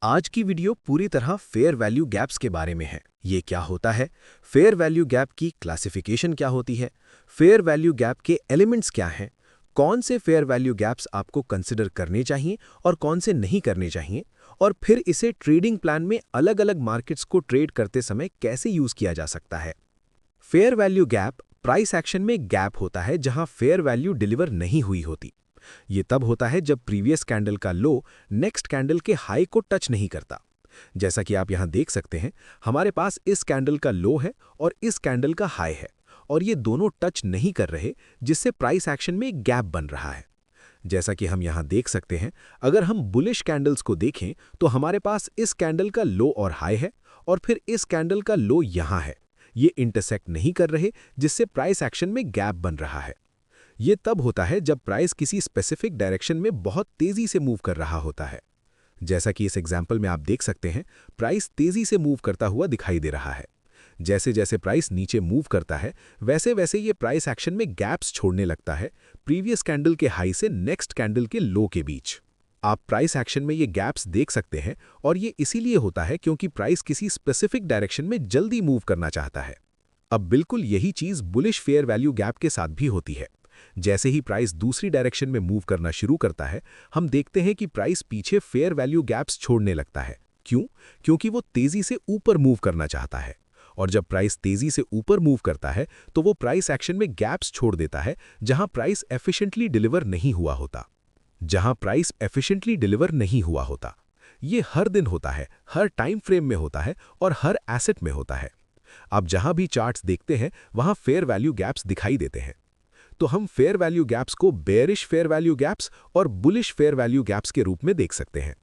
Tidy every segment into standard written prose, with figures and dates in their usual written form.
आज की वीडियो पूरी तरह फेयर वैल्यू गैप्स के बारे में है। ये क्या होता है, फेयर वैल्यू गैप की क्लासिफिकेशन क्या होती है, फेयर वैल्यू गैप के एलिमेंट्स क्या हैं, कौन से फेयर वैल्यू गैप्स आपको कंसिडर करने चाहिए और कौन से नहीं करने चाहिए, और फिर इसे ट्रेडिंग प्लान में अलग-अलग मार्केट्स को ट्रेड करते समय कैसे यूज किया जा सकता है। Fair value gap price action में गैप होता है जहां फेयर वैल्यू डिलीवर नहीं हुई होती। ये तब होता है जब प्रीवियस कैंडल का लो नेक्स्ट कैंडल के हाई को टच नहीं करता। जैसा कि आप यहां देख सकते हैं, हमारे पास इस कैंडल का लो है और इस कैंडल का हाई है, और ये दोनों टच नहीं कर रहे, जिससे प्राइस एक्शन में एक गैप बन रहा है। जैसा कि हम यहां देख सकते हैं, अगर हम बुलिश कैंडल्स को देखें तो हमारे पास इस कैंडल का लो और हाई है, और फिर इस कैंडल का लो यहां है। ये इंटरसेक्ट नहीं कर रहे, जिससे प्राइस एक्शन में गैप बन रहा है। ये तब होता है जब प्राइस किसी स्पेसिफिक डायरेक्शन में बहुत तेजी से मूव कर रहा होता है। जैसा कि इस एग्जाम्पल में आप देख सकते हैं, प्राइस तेजी से मूव करता हुआ दिखाई दे रहा है। जैसे जैसे प्राइस नीचे मूव करता है, वैसे वैसे ये प्राइस एक्शन में गैप्स छोड़ने लगता है, प्रीवियस कैंडल के हाई से नेक्स्ट कैंडल के लो के बीच। आप प्राइस एक्शन में ये गैप्स देख सकते हैं, और ये इसीलिए होता है क्योंकि प्राइस किसी स्पेसिफिक डायरेक्शन में जल्दी मूव करना चाहता है। अब बिल्कुल यही चीज बुलिश फेयर वैल्यू गैप के साथ भी होती है। जैसे ही प्राइस दूसरी डायरेक्शन में मूव करना शुरू करता है, हम देखते हैं कि प्राइस पीछे फेयर वैल्यू गैप्स छोड़ने लगता है। क्यों? क्योंकि वो तेजी से ऊपर मूव करना चाहता है। और जब प्राइस तेजी से ऊपर मूव करता है, तो वो प्राइस एक्शन में गैप्स छोड़ देता है जहां प्राइस एफिशिएंटली डिलीवर नहीं हुआ होता। ये हर दिन होता है, हर टाइम फ्रेम में होता है, और हर एसेट में होता है। आप जहां भी चार्ट्स देखते हैं, वहां फेयर वैल्यू गैप्स दिखाई देते हैं। तो हम फेयर वैल्यू गैप्स को बेयरिश फेयर वैल्यू गैप्स और बुलिश फेयर वैल्यू गैप्स के रूप में देख सकते हैं।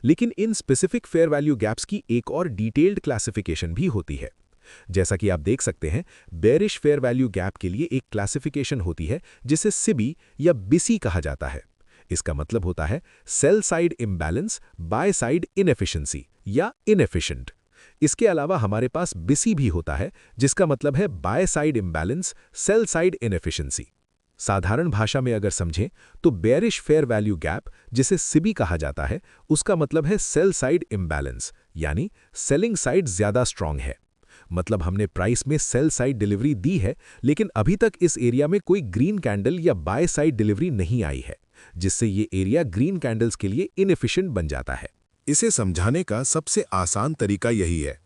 लेकिन in specific fair value gaps की एक और डिटेल्ड क्लासिफिकेशन भी होती है। जैसा कि आप देख सकते हैं, बेयरिश फेयर वैल्यू गैप के लिए एक क्लासिफिकेशन होती है जिसे सिबी या बिसी कहा जाता है। इसका मतलब होता है sell side imbalance, by side inefficiency या इनएफिशिएंट। इसके अलावा हमारे पास बिसी भी होता है, जिसका मतलब है by side imbalance, sell side inefficiency. साधारण भाषा में अगर समझें तो बेयरिश फेयर वैल्यू गैप, जिसे सिबी कहा जाता है, उसका मतलब है सेल साइड इम्बैलेंस, यानी सेलिंग साइड ज्यादा स्ट्रांग है। मतलब हमने प्राइस में सेल साइड डिलीवरी दी है, लेकिन अभी तक इस एरिया में कोई ग्रीन कैंडल या बाय साइड डिलीवरी नहीं आई है, जिससे ये एरिया ग्रीन कैंडल्स के लिए इनएफिशिएंट बन जाता है। इसे समझाने का सबसे आसान तरीका यही है।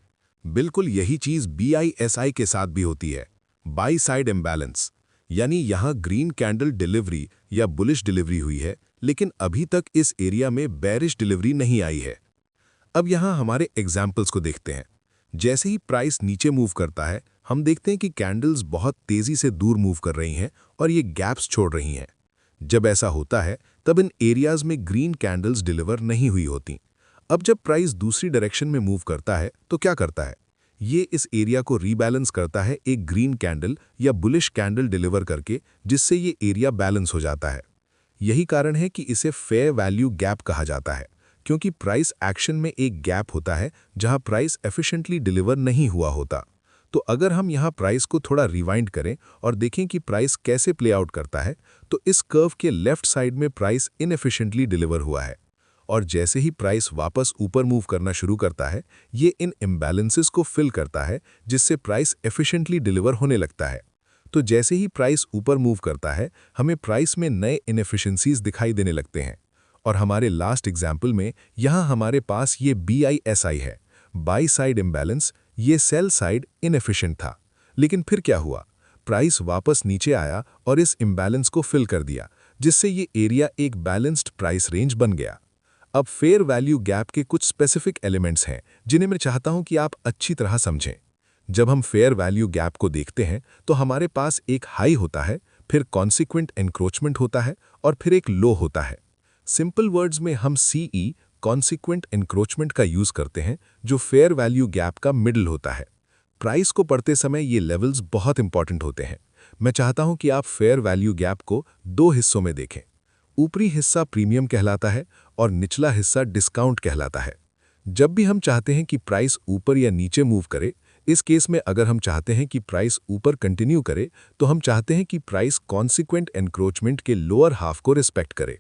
बिल्कुल यही चीज BISI के साथ भी होती है, बाई साइड इम्बैलेंस। यानी यहां ग्रीन कैंडल डिलीवरी या बुलिश डिलीवरी हुई है, लेकिन अभी तक इस एरिया में बेरिश डिलीवरी नहीं आई है। अब यहां हमारे एग्जाम्पल्स को देखते हैं। जैसे ही प्राइस नीचे मूव करता है, हम देखते हैं कि कैंडल्स बहुत तेजी से दूर मूव कर रही हैं और ये गैप्स छोड़ रही हैं। जब ऐसा होता है, तब इन एरियाज में ग्रीन कैंडल्स डिलीवर नहीं हुई होती। अब जब प्राइस दूसरी डायरेक्शन में मूव करता है, तो क्या करता है? ये इस एरिया को रीबैलेंस करता है एक ग्रीन कैंडल या बुलिश कैंडल डिलीवर करके, जिससे ये एरिया बैलेंस हो जाता है। यही कारण है कि इसे फेयर वैल्यू गैप कहा जाता है, क्योंकि प्राइस एक्शन में एक गैप होता है जहां प्राइस एफिशिएंटली डिलीवर नहीं हुआ होता। तो अगर हम यहां प्राइस को थोड़ा रिवाइंड करें और देखें कि प्राइस कैसे प्ले आउट करता है, तो इस कर्व के लेफ्ट साइड में प्राइस इनएफिशिएंटली डिलीवर हुआ है, और जैसे ही प्राइस वापस ऊपर मूव करना शुरू करता है, ये इन इम्बैलेंसेस को फिल करता है, जिससे प्राइस एफिशिएंटली डिलीवर होने लगता है। तो जैसे ही प्राइस ऊपर मूव करता है, हमें प्राइस में नए इनएफिशिएंसीज दिखाई देने लगते हैं। और हमारे लास्ट एग्जाम्पल में यहाँ हमारे पास ये BISI है, बाई साइड इम्बैलेंस। ये सेल साइड इनएफिशिएंट था, लेकिन फिर क्या हुआ? प्राइस वापस नीचे आया और इस इम्बैलेंस को फिल कर दिया, जिससे ये एरिया एक बैलेंस्ड प्राइस रेंज बन गया। अब फेयर वैल्यू गैप के कुछ स्पेसिफिक एलिमेंट्स हैं, जिन्हें मैं चाहता हूं कि आप अच्छी तरह समझें। जब हम फेयर वैल्यू गैप को देखते हैं, तो हमारे पास एक हाई होता है, फिर कॉन्सिक्वेंट एनक्रोचमेंट होता है, और फिर एक लो होता है। सिंपल वर्ड्स में हम CE कॉन्सिक्वेंट एनक्रोचमेंट का यूज करते हैं, जो फेयर वैल्यू गैप का मिडल होता है। प्राइस को पढ़ते समय ये लेवल्स बहुत इंपॉर्टेंट होते हैं। मैं चाहता हूं कि आप फेयर वैल्यू गैप को दो हिस्सों में देखें। ऊपरी हिस्सा प्रीमियम कहलाता है और निचला हिस्सा डिस्काउंट कहलाता है। जब भी हम चाहते हैं कि प्राइस ऊपर या नीचे मूव करे, इस केस में अगर हम चाहते हैं कि प्राइस ऊपर कंटिन्यू करे, तो हम चाहते हैं कि प्राइस कॉन्सिक्वेंट एनक्रोचमेंट के लोअर हाफ को रिस्पेक्ट करे।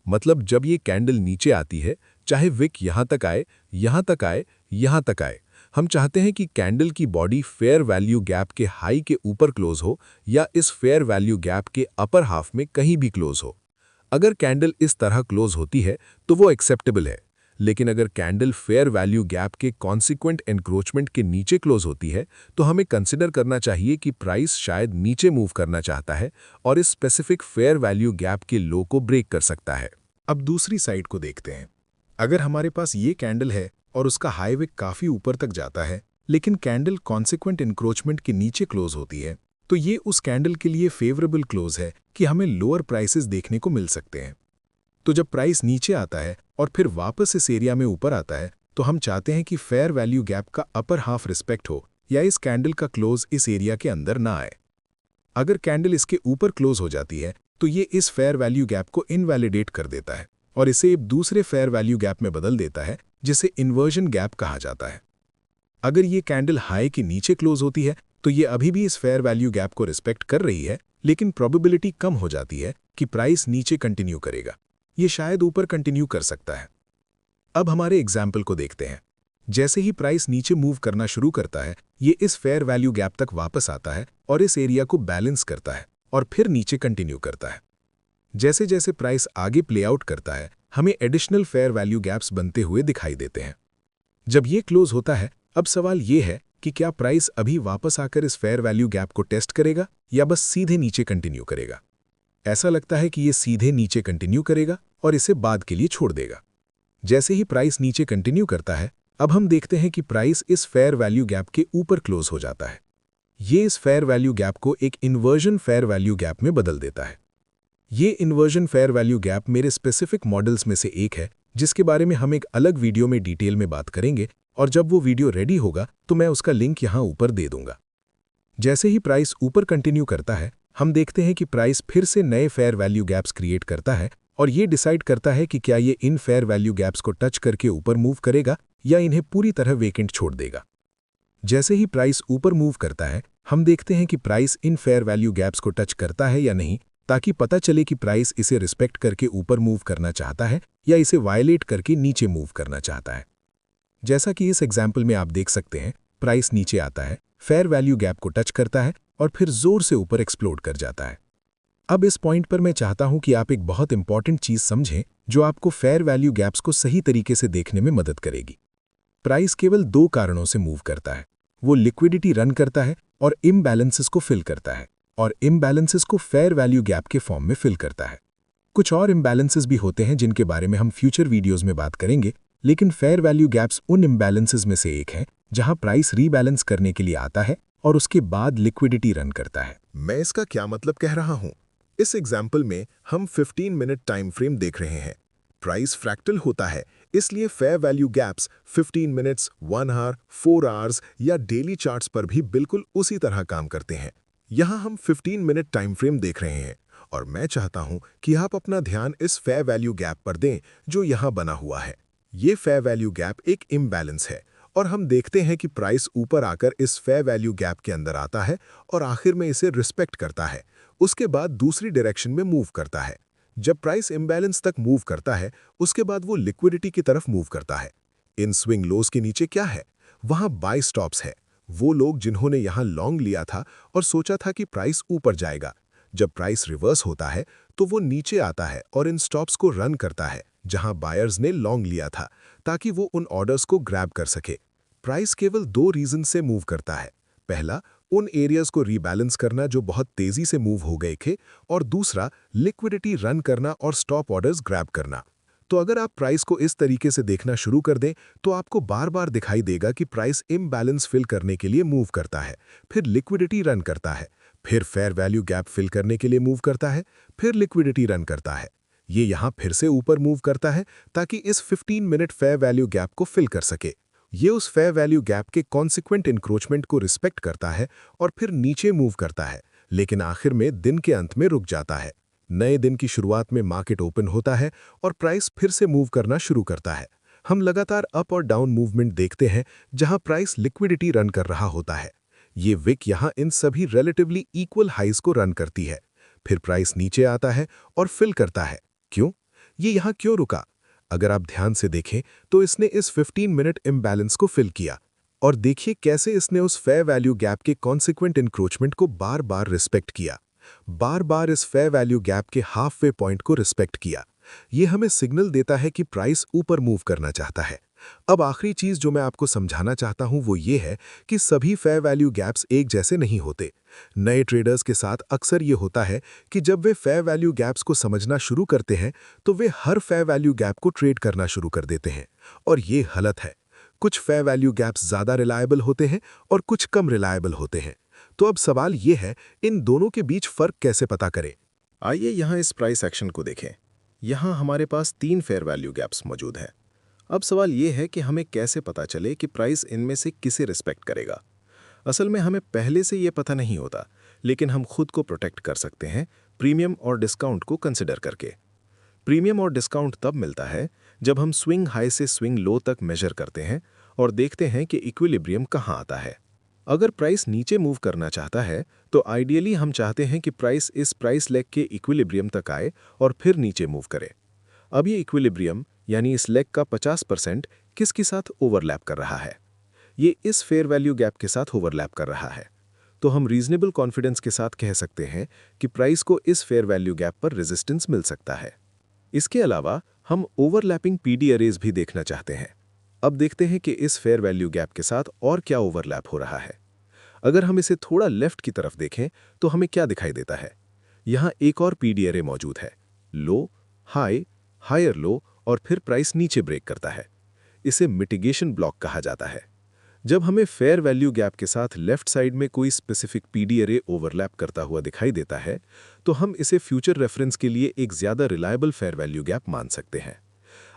मतलब जब ये कैंडल नीचे आती है, चाहे विक यहाँ तक आए, यहाँ तक आए, यहाँ तक आए। हम चाहते हैं कि कैंडल की बॉडी फेयर वैल्यू गैप के हाई के ऊपर क्लोज हो या इस फेयर वैल्यू गैप के अपर हाफ में कहीं भी क्लोज हो। अगर कैंडल इस तरह क्लोज होती है तो वो एक्सेप्टेबल है, लेकिन अगर कैंडल फेयर वैल्यू गैप के कॉन्सिक्वेंट एनक्रोचमेंट के नीचे क्लोज होती है तो हमें कंसिडर करना चाहिए कि प्राइस शायद नीचे मूव करना चाहता है और इस स्पेसिफिक फेयर वैल्यू गैप के लो को ब्रेक कर सकता है। अब दूसरी साइड को देखते हैं। अगर हमारे पास ये कैंडल है और उसका हाई विक काफी ऊपर तक जाता है, लेकिन कैंडल कॉन्सिक्वेंट इंक्रोचमेंट के नीचे क्लोज होती है, तो ये उस कैंडल के लिए फेवरेबल क्लोज है कि हमें लोअर प्राइसेस देखने को मिल सकते हैं। तो जब प्राइस नीचे आता है और फिर वापस इस एरिया में ऊपर आता है, तो हम चाहते हैं कि फेयर वैल्यू गैप का अपर हाफ रिस्पेक्ट हो या इस कैंडल का क्लोज इस एरिया के अंदर ना आए। अगर कैंडल इसके ऊपर क्लोज हो जाती है तो ये इस फेयर वैल्यू गैप को इनवैलिडेट कर देता है और इसे एक दूसरे फेयर वैल्यू गैप में बदल देता है, जिसे इन्वर्जन गैप कहा जाता है। अगर ये कैंडल हाई के नीचे क्लोज होती है तो ये अभी भी इस फेयर वैल्यू गैप को रिस्पेक्ट कर रही है, लेकिन प्रोबेबिलिटी कम हो जाती है कि प्राइस नीचे कंटिन्यू करेगा। ये शायद ऊपर कंटिन्यू कर सकता है। अब हमारे एग्जाम्पल को देखते हैं। जैसे ही प्राइस नीचे मूव करना शुरू करता है, ये इस फेयर वैल्यू गैप तक वापस आता है और इस एरिया को बैलेंस करता है और फिर नीचे कंटिन्यू करता है। जैसे जैसे प्राइस आगे प्ले आउट करता है, हमें एडिशनल फेयर वैल्यू गैप्स बनते हुए दिखाई देते हैं। जब ये क्लोज होता है, अब सवाल ये है कि क्या प्राइस अभी वापस आकर इस फेयर वैल्यू गैप को टेस्ट करेगा या बस सीधे नीचे कंटिन्यू करेगा। ऐसा लगता है कि ये सीधे नीचे कंटिन्यू करेगा और इसे बाद के लिए छोड़ देगा। जैसे ही प्राइस नीचे कंटिन्यू करता है, अब हम देखते हैं कि प्राइस इस फेयर वैल्यू गैप के ऊपर क्लोज हो जाता है। ये इस फेयर वैल्यू गैप को एक इन्वर्जन फेयर वैल्यू गैप में बदल देता है। ये इन्वर्जन फेयर वैल्यू गैप मेरे स्पेसिफिक मॉडल्स में से एक है, जिसके बारे में हम एक अलग वीडियो में डिटेल में बात करेंगे, और जब वो वीडियो रेडी होगा तो मैं उसका लिंक यहाँ ऊपर दे दूंगा। जैसे ही प्राइस ऊपर कंटिन्यू करता है, हम देखते हैं कि प्राइस फिर से नए फेयर वैल्यू गैप्स क्रिएट करता है और ये डिसाइड करता है कि क्या ये इन फेयर वैल्यू गैप्स को टच करके ऊपर मूव करेगा या इन्हें पूरी तरह वेकेंट छोड़ देगा। जैसे ही प्राइस ऊपर मूव करता है, हम देखते हैं कि price in fair value gaps को टच करता है या नहीं, ताकि पता चले कि प्राइस इसे रिस्पेक्ट करके ऊपर मूव करना चाहता है या इसे वायलेट करके नीचे मूव करना चाहता है। जैसा कि इस एग्जाम्पल में आप देख सकते हैं, प्राइस नीचे आता है, फेयर वैल्यू गैप को टच करता है और फिर जोर से ऊपर एक्सप्लोड कर जाता है। अब इस पॉइंट पर मैं चाहता हूं कि आप एक बहुत इंपॉर्टेंट चीज समझें जो आपको फेयर वैल्यू गैप्स को सही तरीके से देखने में मदद करेगी। प्राइस केवल दो कारणों से मूव करता है। वो लिक्विडिटी रन करता है और इम्बैलेंसेस को फिल करता है, और इम्बैलेंसेस को फेयर वैल्यू गैप के फॉर्म में फिल करता है। कुछ और इम्बैलेंसेस भी होते हैं जिनके बारे में हम फ्यूचर वीडियोज में बात करेंगे, लेकिन फेयर वैल्यू गैप्स उन इम्बैलेंसेस में से एक है जहां प्राइस रीबैलेंस करने के लिए आता है और उसके बाद लिक्विडिटी रन करता है। मैं इसका क्या मतलब कह रहा हूं? इस एग्जाम्पल में हम 15 मिनट टाइम फ्रेम देख रहे हैं। प्राइस फ्रैक्टल होता है, इसलिए fair value gaps 15 minutes, 1 hour, 4 hours या डेली चार्ट्स पर भी बिल्कुल उसी तरह काम करते हैं। यहाँ हम 15 मिनट टाइम फ्रेम देख रहे हैं और मैं चाहता हूं कि आप अपना ध्यान इस फेयर वैल्यू गैप पर दें जो यहाँ बना हुआ है। ये फेयर वैल्यू गैप एक इम्बैलेंस है और हम देखते हैं कि प्राइस ऊपर आकर इस फेयर वैल्यू गैप के अंदर आता है और आखिर में इसे रिस्पेक्ट करता है। उसके बाद दूसरी डायरेक्शन में मूव करता है। जब प्राइस इम्बैलेंस तक मूव करता है, उसके बाद वो लिक्विडिटी की तरफ मूव करता है। इन स्विंग लोज के नीचे क्या है? वहां बाय स्टॉप्स है। वो लोग जिन्होंने यहां लॉन्ग लिया था और सोचा था कि प्राइस ऊपर जाएगा। जब प्राइस रिवर्स होता है तो वो नीचे आता है और इन स्टॉप्स को रन करता है जहां बायर्स ने लॉन्ग लिया था, ताकि वो उन ऑर्डर्स को ग्रैब कर सके। प्राइस केवल दो रीजन से मूव करता है। पहला, उन एरियाज को रीबैलेंस करना जो बहुत तेजी से मूव हो गए थे, और दूसरा, लिक्विडिटी रन करना और स्टॉप ऑर्डर्स ग्रैब करना। तो अगर आप प्राइस को इस तरीके से देखना शुरू कर दें तो आपको बार बार दिखाई देगा कि प्राइस इम्बैलेंस फिल करने के लिए मूव करता है, फिर लिक्विडिटी रन करता है, फिर फेयर वैल्यू गैप फिल करने के लिए मूव करता है, फिर लिक्विडिटी रन करता है। ये यहाँ फिर से ऊपर मूव करता है ताकि इस 15 मिनट फेयर वैल्यू गैप को फिल कर सके। ये उस फेयर वैल्यू गैप के कॉन्सिक्वेंट इंक्रोचमेंट को रिस्पेक्ट करता है और फिर नीचे मूव करता है, लेकिन आखिर में दिन के अंत में रुक जाता है। नए दिन की शुरुआत में मार्केट ओपन होता है और प्राइस फिर से मूव करना शुरू करता है। हम लगातार अप और डाउन मूवमेंट देखते हैं जहां प्राइस लिक्विडिटी रन कर रहा होता है। ये विक यहां इन सभी रिलेटिवली इक्वल हाइज को रन करती है। फिर प्राइस नीचे आता है और फिल करता है। क्यों? ये यहां क्यों रुका? अगर आप ध्यान से देखें तो इसने इस 15 मिनट इम्बैलेंस को फिल किया और देखिए कैसे इसने उस फेयर वैल्यू गैप के कॉन्सिक्वेंट इंक्रोचमेंट को बार बार रिस्पेक्ट किया, बार बार इस फेयर वैल्यू गैप के हाफ वे पॉइंट को रिस्पेक्ट किया। ये हमें सिग्नल देता है कि प्राइस ऊपर मूव करना चाहता है। अब आखिरी चीज जो मैं आपको समझाना चाहता हूं वो ये है कि सभी फेयर वैल्यू गैप्स एक जैसे नहीं होते। नए ट्रेडर्स के साथ अक्सर ये होता है कि जब वे फेयर वैल्यू गैप्स को समझना शुरू करते हैं तो वे हर फेयर वैल्यू गैप को ट्रेड करना शुरू कर देते हैं, और ये गलत है। कुछ फेयर वैल्यू गैप्स ज़्यादा रिलायबल होते हैं और कुछ कम रिलायबल होते हैं। तो अब सवाल ये है, इन दोनों के बीच फ़र्क कैसे पता करें? आइए यहाँ इस प्राइस एक्शन को देखें। यहाँ हमारे पास 3 फेयर वैल्यू गैप्स मौजूद हैं। अब सवाल ये है कि हमें कैसे पता चले कि प्राइस इनमें से किसे रिस्पेक्ट करेगा। असल में हमें पहले से ये पता नहीं होता, लेकिन हम खुद को प्रोटेक्ट कर सकते हैं प्रीमियम और डिस्काउंट को कंसिडर करके। प्रीमियम और डिस्काउंट तब मिलता है जब हम स्विंग हाई से स्विंग लो तक मेजर करते हैं और देखते हैं कि इक्विलिब्रियम कहाँ आता है। अगर प्राइस नीचे मूव करना चाहता है तो आइडियली हम चाहते हैं कि प्राइस इस प्राइस लेग के इक्विलिब्रियम तक आए और फिर नीचे मूव करे। अब ये इक्विलिब्रियम यानी इस लेग का 50% किसके साथ ओवरलैप कर रहा है? ये इस फेयर वैल्यू गैप के साथ ओवरलैप कर रहा है। तो हम रीजनेबल कॉन्फिडेंस के साथ कह सकते हैं कि प्राइस को इस फेयर वैल्यू गैप पर रेजिस्टेंस मिल सकता है। इसके अलावा हम ओवरलैपिंग पीडी अरेज भी देखना चाहते हैं। अब देखते हैं कि इस फेयर वैल्यू गैप के साथ और क्या ओवरलैप हो रहा है। अगर हम इसे थोड़ा लेफ्ट की तरफ देखें तो हमें क्या दिखाई देता है? यहाँ एक और पीडी अरे मौजूद है। लो, हाई, हायर लो और फिर प्राइस नीचे ब्रेक करता है। इसे मिटिगेशन ब्लॉक कहा जाता है। जब हमें फेयर वैल्यू गैप के साथ लेफ्ट साइड में कोई स्पेसिफिक पीडी अरे ओवरलैप करता हुआ दिखाई देता है तो हम इसे फ्यूचर रेफरेंस के लिए एक ज़्यादा रिलायबल फेयर वैल्यू गैप मान सकते हैं।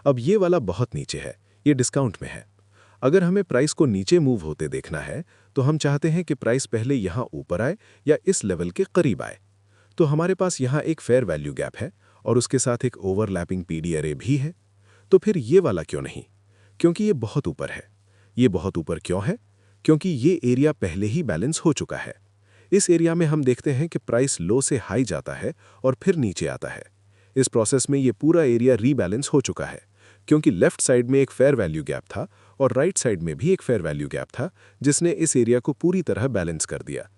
अब ये वाला बहुत नीचे है, ये डिस्काउंट में है। अगर हमें प्राइस को नीचे मूव होते देखना है तो हम चाहते हैं कि प्राइस पहले यहाँ ऊपर आए या इस लेवल के करीब आए। तो हमारे पास यहाँ एक फेयर वैल्यू गैप है और उसके साथ एक ओवरलैपिंग पीडी अरे भी है। तो फिर ये वाला क्यों नहीं? क्योंकि ये बहुत ऊपर है। ये बहुत ऊपर क्यों है? क्योंकि ये एरिया पहले ही बैलेंस हो चुका है। इस एरिया में हम देखते हैं कि प्राइस लो से हाई जाता है और फिर नीचे आता है। इस प्रोसेस में ये पूरा एरिया रीबैलेंस हो चुका है, क्योंकि लेफ्ट साइड में एक फेयर वैल्यू गैप था और राइट साइड में भी एक फेयर वैल्यू गैप था जिसने इस एरिया को पूरी तरह बैलेंस कर दिया।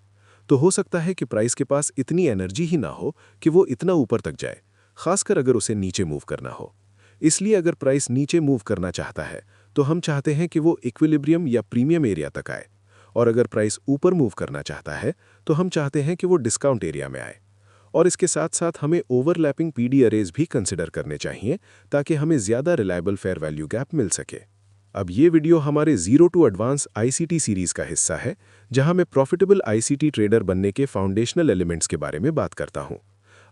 तो हो सकता है कि प्राइस के पास इतनी एनर्जी ही ना हो कि वो इतना ऊपर तक जाए, खासकर अगर उसे नीचे मूव करना हो। इसलिए अगर प्राइस नीचे मूव करना चाहता है तो हम चाहते हैं कि वो इक्विलिब्रियम या प्रीमियम एरिया तक आए, और अगर प्राइस ऊपर मूव करना चाहता है तो हम चाहते हैं कि वो डिस्काउंट एरिया में आए। और इसके साथ साथ हमें ओवरलैपिंग पीडी अरेज भी कंसिडर करने चाहिए ताकि हमें ज़्यादा रिलायबल फेयर वैल्यू गैप मिल सके। अब ये वीडियो हमारे zero to advance ICT series का हिस्सा है, जहां मैं प्रॉफिटेबल आईसीटी ट्रेडर बनने के फाउंडेशनल एलिमेंट्स के बारे में बात करता हूं।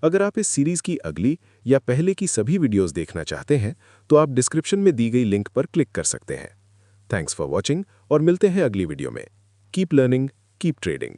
अगर आप इस सीरीज़ की अगली या पहले की सभी वीडियोस देखना चाहते हैं तो आप डिस्क्रिप्शन में दी गई लिंक पर क्लिक कर सकते हैं। थैंक्स फॉर वॉचिंग और मिलते हैं अगली वीडियो में। Keep learning, keep trading.